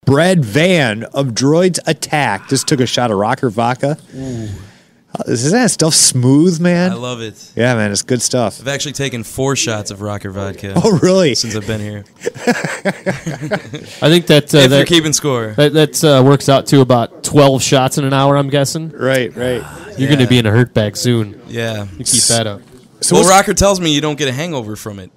Brad Van of Droids Attack just took a shot of Rocker Vodka. Ooh. Isn't that stuff smooth, man? I love it. Yeah, man, it's good stuff. I've actually taken 4 shots of Rocker Vodka. Oh, really? Since I've been here. I think that if you're keeping score, that works out to about 12 shots in an hour. I'm guessing. Right. You're going to be in a hurt bag soon. Yeah, you keep that up. So Rocker tells me you don't get a hangover from it.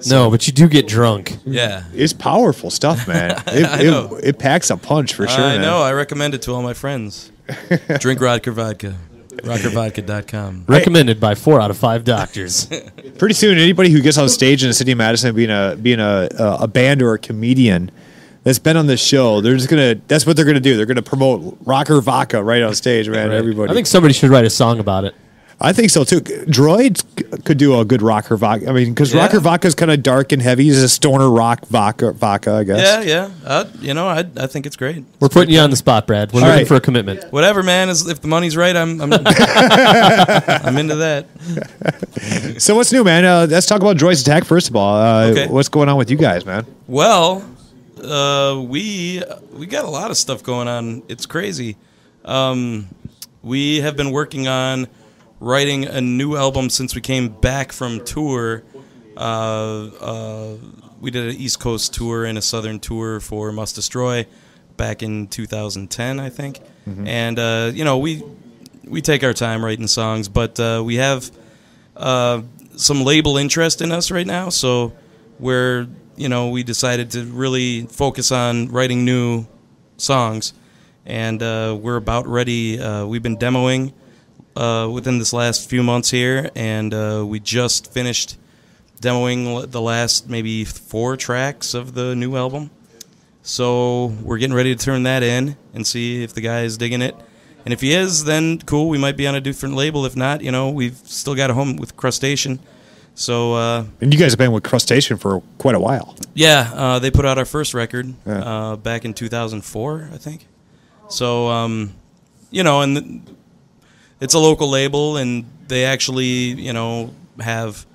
No, but you do get drunk. Yeah. It's powerful stuff, man. It packs a punch for sure. I know. I recommend it to all my friends. Drink Rocker Vodka. RockerVodka.com. Recommended by 4 out of 5 doctors. Pretty soon, anybody who gets on stage in the city of Madison being a band or a comedian that's been on this show, that's what they're gonna do. They're gonna promote Rocker Vodka right on stage, man. Right. Everybody. I think somebody should write a song about it. I think so too. Droids could do a good Rocker Vodka. I mean, because Rocker Vodka is kind of dark and heavy. He's a stoner rock vodka, I guess. Yeah. I think it's great. We're putting you on the spot, Brad. We're looking for a commitment. Whatever, man. If the money's right, I'm I'm into that. So what's new, man? Let's talk about Droids Attack first of all. Okay. What's going on with you guys, man? Well, we got a lot of stuff going on. It's crazy. We have been working on writing a new album since we came back from tour. We did an East Coast tour and a Southern tour for Must Destroy back in 2010, I think. Mm-hmm. And we take our time writing songs, but we have some label interest in us right now, so we decided to really focus on writing new songs, and we're about ready. We've been demoing within this last few months here, and we just finished demoing the last maybe 4 tracks of the new album. So we're getting ready to turn that in and see if the guy is digging it. And if he is, then cool, we might be on a different label. If not, we've still got a home with Crustacean. So and you guys have been with Crustacean for quite a while. Yeah, they put out our first record back in 2004, I think. So, and it's a local label, and they actually, have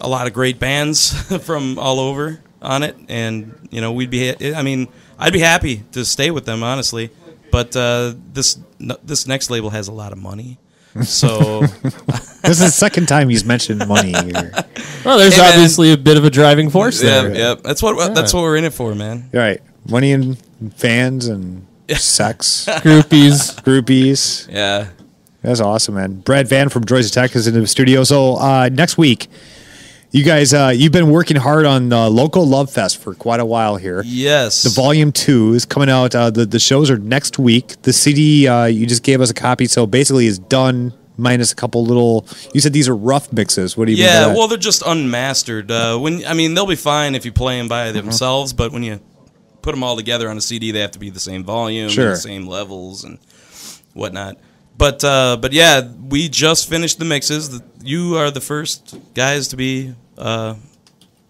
a lot of great bands from all over on it, and I'd be happy to stay with them, honestly. But this next label has a lot of money, so this is the second time he's mentioned money here. Well, there's obviously a bit of a driving force there. Yeah, that's what we're in it for, man. Right, money and fans and sex, groupies. Yeah. That's awesome, man. Brad Van from Droids Attack is in the studio. So next week, you guys, you've been working hard on Local Love Fest for quite a while here. Yes. The Volume 2 is coming out. The shows are next week. The CD, you just gave us a copy, so basically it's done minus a couple little... You said these are rough mixes. What do you mean by that? Well, they're just unmastered. They'll be fine if you play them by themselves, but when you put them all together on a CD, they have to be the same volume, and the same levels, and whatnot. But yeah, we just finished the mixes. You are the first guys to be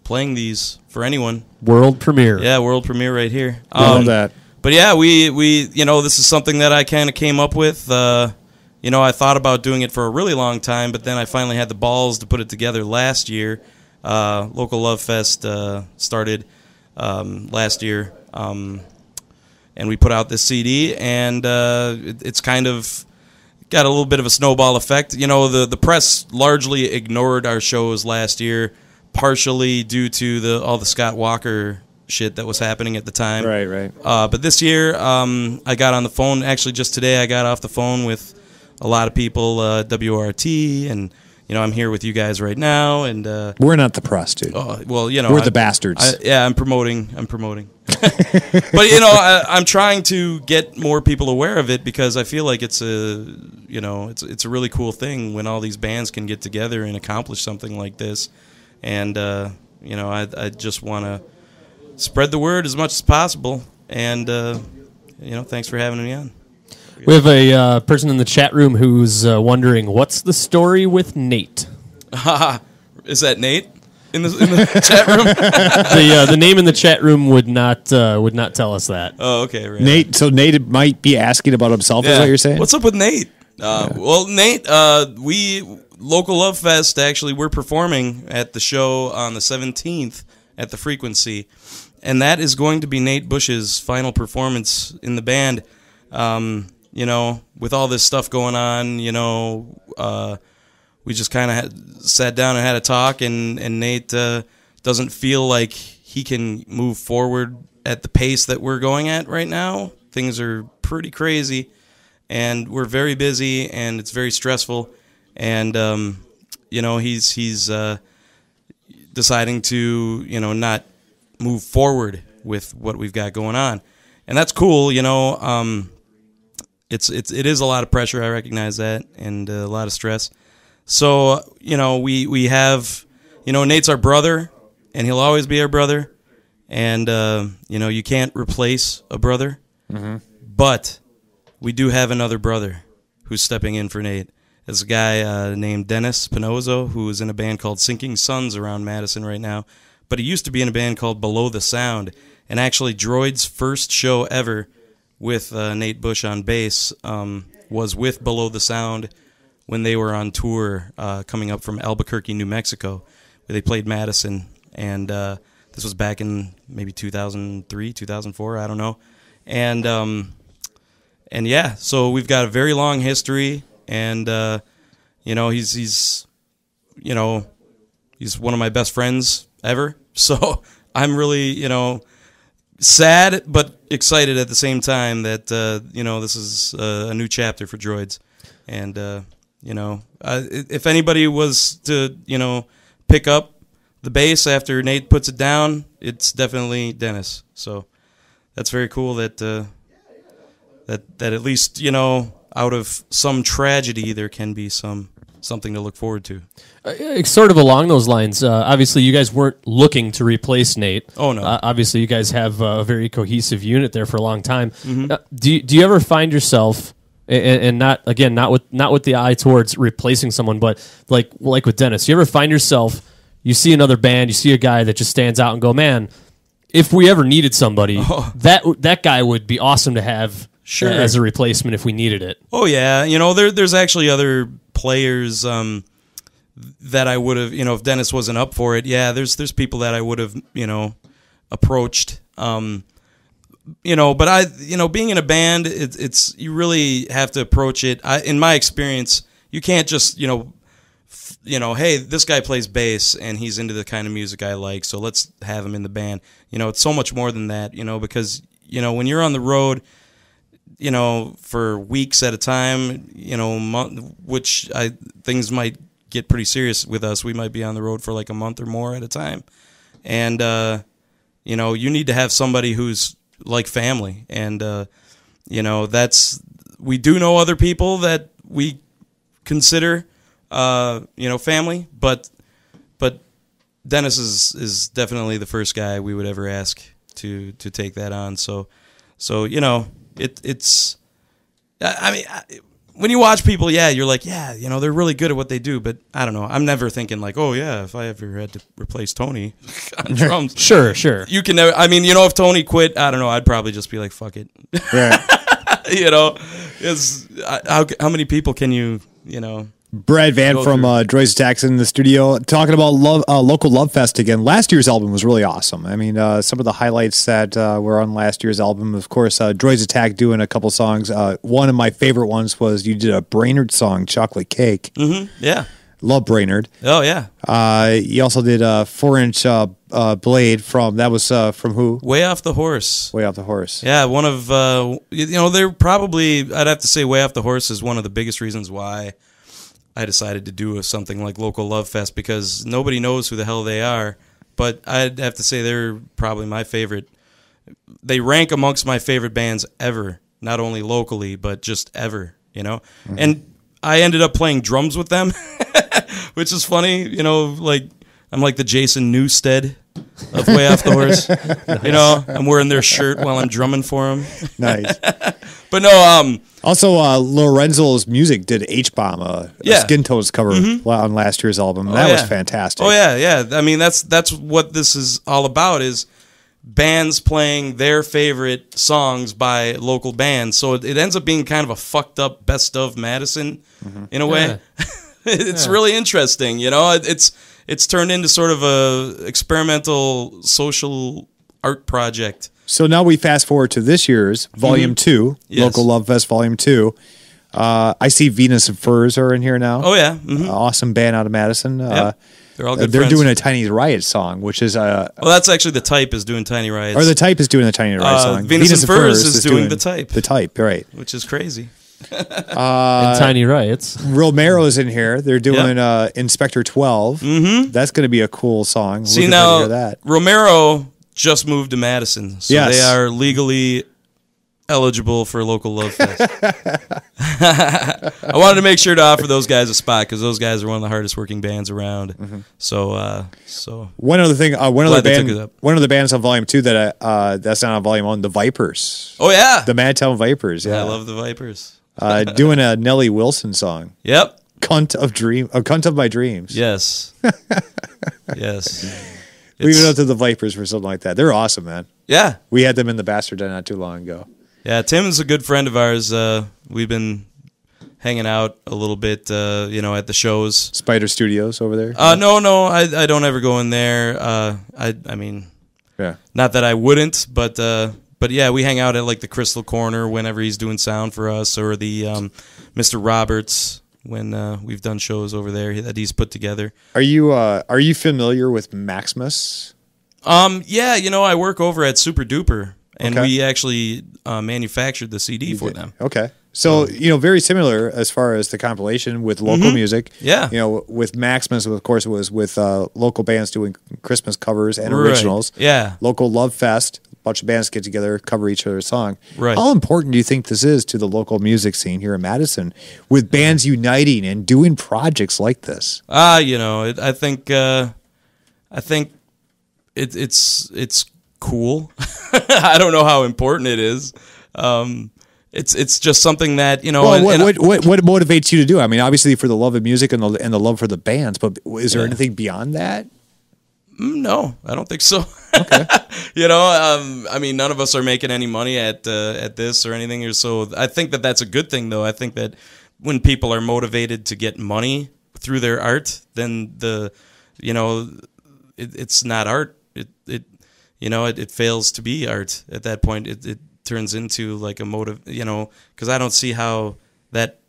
playing these for anyone. World premiere. Yeah, world premiere right here. Love that. But yeah, we this is something that I kind of came up with. I thought about doing it for a really long time, but then I finally had the balls to put it together last year. Local Love Fest started last year, and we put out this CD, and it's kind of got a little bit of a snowball effect. The press largely ignored our shows last year, partially due to all the Scott Walker shit that was happening at the time. Right. But this year, I got on the phone. Actually, just today, I got off the phone with a lot of people, WRT, and I'm here with you guys right now. And we're not the press, dude. Well, we're the bastards. I'm promoting. But I'm trying to get more people aware of it, because I feel like it's a really cool thing when all these bands can get together and accomplish something like this. And I just want to spread the word as much as possible. And thanks for having me on. We have a person in the chat room who's wondering, what's the story with Nate? Is that Nate in the chat room? The name in the chat room would not tell us that. Oh, okay. Right. Nate. So Nate might be asking about himself. Is what you're saying? What's up with Nate? Well, Nate, Local Love Fest. Actually, we're performing at the show on the 17th at the Frequency. and that is going to be Nate Bush's final performance in the band. You know, with all this stuff going on, you know, we just kind of sat down and had a talk, and Nate doesn't feel like he can move forward at the pace that we're going at right now. Things are pretty crazy, and we're very busy, and it's very stressful, and you know, he's deciding to, you know, not move forward with what we've got going on, and that's cool, you know. It is a lot of pressure, I recognize that, and a lot of stress. So, you know, we have, you know, Nate's our brother, and he'll always be our brother, and you know, you can't replace a brother, but we do have another brother who's stepping in for Nate. It's a guy named Dennis Pinozzo, who is in a band called Sinking Suns around Madison right now, but he used to be in a band called Below the Sound, and actually Droids' first show ever with Nate Bush on bass was with Below the Sound when they were on tour coming up from Albuquerque, New Mexico, where they played Madison, and this was back in maybe 2003, 2004, I don't know, and yeah, so we've got a very long history, and you know, he's you know, he's one of my best friends ever, so I'm really, you know, sad but excited at the same time that you know, this is a new chapter for Droids, and you know, if anybody was to, you know, pick up the bass after Nate puts it down, it's definitely Dennis. So that's very cool that that at least, you know, out of some tragedy there can be something to look forward to. Sort of along those lines, obviously you guys weren't looking to replace Nate. Oh, no. Obviously you guys have a very cohesive unit there for a long time. Do you ever find yourself, and not with the eye towards replacing someone, but like with Dennis, you ever find yourself, you see another band, you see a guy that just stands out and go, man, if we ever needed somebody, that guy would be awesome to have as a replacement if we needed it. Oh yeah, you know, there's actually other players that I would have, you know, if Dennis wasn't up for it. Yeah, there's people that I would have, you know, approached. You know, but being in a band, it's you really have to approach it. In my experience, you can't just, you know, hey, this guy plays bass and he's into the kind of music I like, so let's have him in the band. You know, it's so much more than that, you know, because, you know, when you're on the road, you know, for weeks at a time, you know, things might get pretty serious with us. We might be on the road for like a month or more at a time. And, you know, you need to have somebody who's like family. And, you know, we do know other people that we consider, you know, family, but Dennis is definitely the first guy we would ever ask to take that on. So, you know, it's, I mean, when you watch people, yeah, you're like, yeah, you know, they're really good at what they do, but I don't know. I'm never thinking like, oh yeah, if I ever had to replace Tony on drums. Sure. You can never, I mean, you know, if Tony quit, I don't know, I'd probably just be like, fuck it. Right. You know, how many people can you know? Brad Van from Droids Attacks in the studio talking about local Love Fest again. Last year's album was really awesome. I mean, some of the highlights that were on last year's album, of course, Droids Attack doing a couple songs. One of my favorite ones was you did a Brainerd song, Chocolate Cake. Mm-hmm. Yeah. Love Brainerd. Oh, yeah. You also did a 4-inch Blade from who? Way Off the Horse. Way Off the Horse. Yeah, one of, you know, they're probably, I'd have to say Way Off the Horse is one of the biggest reasons why I decided to do something like Local Love Fest, because nobody knows who the hell they are, but I'd have to say they're probably my favorite. They rank amongst my favorite bands ever, not only locally, but just ever, you know? Mm-hmm. And I ended up playing drums with them, which is funny, you know, like I'm like the Jason Newsted of Way Off the Horse. Nice. You know, I'm wearing their shirt while I'm drumming for them. Nice. But no, also, Lorenzo's music did H-Bomb, a Skin Toes cover on last year's album. That was fantastic. Oh, yeah. I mean, that's what this is all about, is bands playing their favorite songs by local bands. So it ends up being kind of a fucked up best of Madison in a way. It's really interesting, you know. It's turned into sort of a experimental social art project. So now we fast forward to this year's Volume 2, Yes. Local Love Fest Volume 2. I see Venus and Furs are in here now. Oh yeah, Awesome band out of Madison. Yep. They're all good. They're friends. doing a Tiny Riot song, which is Well, that's actually the Type is doing Tiny Riots. or the Type is doing the Tiny Riot song. Venus and Furs is doing the Type. The Type, right? which is crazy. And Tiny Riots. Romero's in here. They're doing Inspector 12. Mm-hmm. That's going to be a cool song. See Looking now, forward to hear that. Romero just moved to Madison, so Yes. they are legally eligible for Local Love Fest. I wanted to make sure to offer those guys a spot because those guys are one of the hardest working bands around. Mm-hmm. So One other thing, one Glad they took it up. of the bands on Volume 2 that that's not on Volume 1, the Vipers. oh yeah, The Madtown Vipers, yeah. I love the Vipers. Doing a Nellie Wilson song. Yep. Cunt of My Dreams. Yes. Yes. Leave it up to the Vipers for something like that. They're awesome, man. Yeah. We had them in the Bastard Den not too long ago. Yeah. Tim's a good friend of ours. We've been hanging out a little bit, at the shows. Spider Studios over there. No, I don't ever go in there. I mean, Yeah. not that I wouldn't, but yeah, we hang out at like the Crystal Corner whenever he's doing sound for us, or the Mr. Roberts when we've done shows over there that he's put together. Are you familiar with Maximus? Yeah, I work over at Super Duper, and Okay. we actually manufactured the CD for them. Okay. So, very similar as far as the compilation with local music. Yeah. With Maximus, of course, it was with local bands doing Christmas covers and Right. originals. Yeah. Local Love Fest, a bunch of bands get together, cover each other's song. Right. How important do you think this is to the local music scene here in Madison with bands uniting and doing projects like this? I think it's cool. I don't know how important it is. It's just something that Well, what motivates you to do it? I mean, obviously for the love of music and the love for the bands, but is there anything beyond that? No, I don't think so. Okay. I mean, none of us are making any money at this or anything, or so. I think that that's a good thing, though. I think that when people are motivated to get money through their art, then it's not art. It fails to be art at that point. It turns into like a motive, because I don't see how that,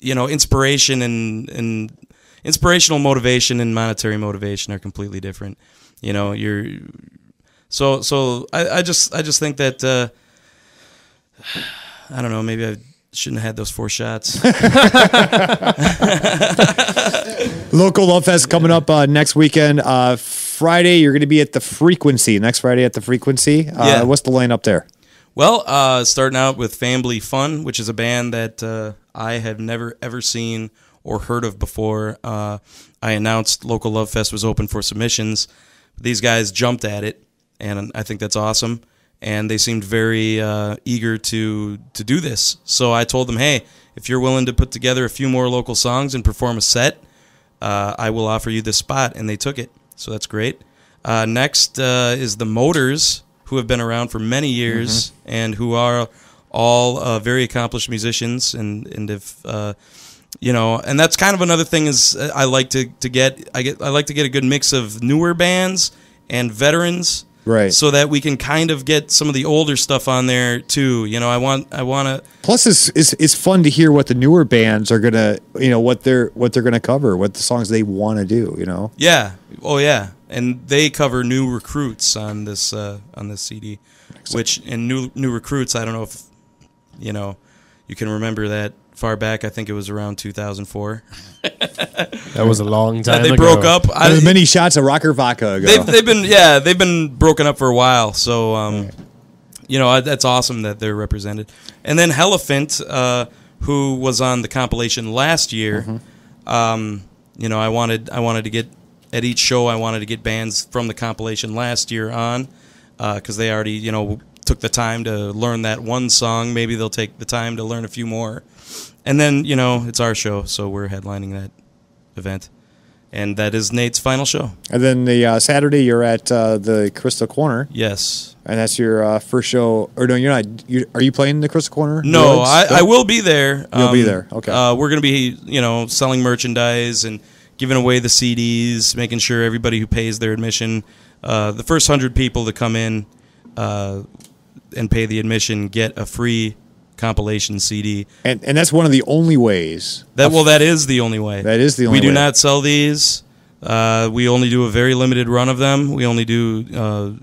inspiration and inspirational motivation and monetary motivation are completely different. So I just think that I don't know, maybe I shouldn't have had those 4 shots. Local Love Fest coming up next weekend. Friday, you're going to be at the Frequency. Next Friday at the Frequency. Yeah. What's the lineup there? Well, starting out with Family Fun, which is a band that I have never, ever seen or heard of before. I announced Local Love Fest was open for submissions. These guys jumped at it, and I think that's awesome. And they seemed very eager to do this. So I told them, hey, if you're willing to put together a few more local songs and perform a set, I will offer you this spot. And they took it. So that's great. Next is the Motors, who have been around for many years and who are all very accomplished musicians and have and that's kind of another thing is I like to get a good mix of newer bands and veterans, right? So that we can kind of get some of the older stuff on there too. I want to. Plus, it's fun to hear what the newer bands are gonna, what they're gonna cover, what the songs they want to do. Yeah. Oh yeah. And they cover New Recruits on this CD, which in New Recruits, I don't know if you can remember that far back. I think it was around 2004. That was a long time they ago. broke up. Many shots of Rocker Vodka ago. They've been broken up for a while. So that's awesome that they're represented. And then Elephant, who was on the compilation last year. I wanted to get. At each show, I wanted to get bands from the compilation last year on, because they already, took the time to learn that one song. Maybe they'll take the time to learn a few more. And then, it's our show, so we're headlining that event. And that is Nate's final show. And then the Saturday, you're at the Crystal Corner. Yes. And that's your first show. Or no, you're not. Are you playing the Crystal Corner? No, I will be there. You'll be there. Okay. We're going to be, selling merchandise and giving away the CDs, making sure everybody who pays their admission the first 100 people to come in and pay the admission get a free compilation CD. And that's one of the only ways. That is the only way. That is the only way. We do not sell these. We only do a very limited run of them. We only do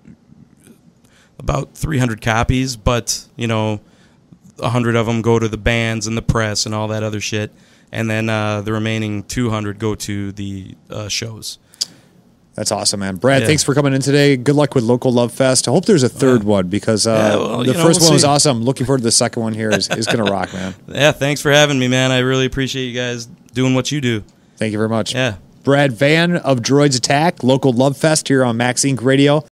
about 300 copies, but, 100 of them go to the bands and the press and all that other shit. And then the remaining 200 go to the shows. That's awesome, man. Brad, thanks for coming in today. Good luck with Local Love Fest. I hope there's a third one because the first one was awesome. Looking forward to the second one here. is going to rock, man. Yeah, thanks for having me, man. I really appreciate you guys doing what you do. Thank you very much. Yeah. Brad Van of Droids Attack, Local Love Fest here on Max Inc. Radio.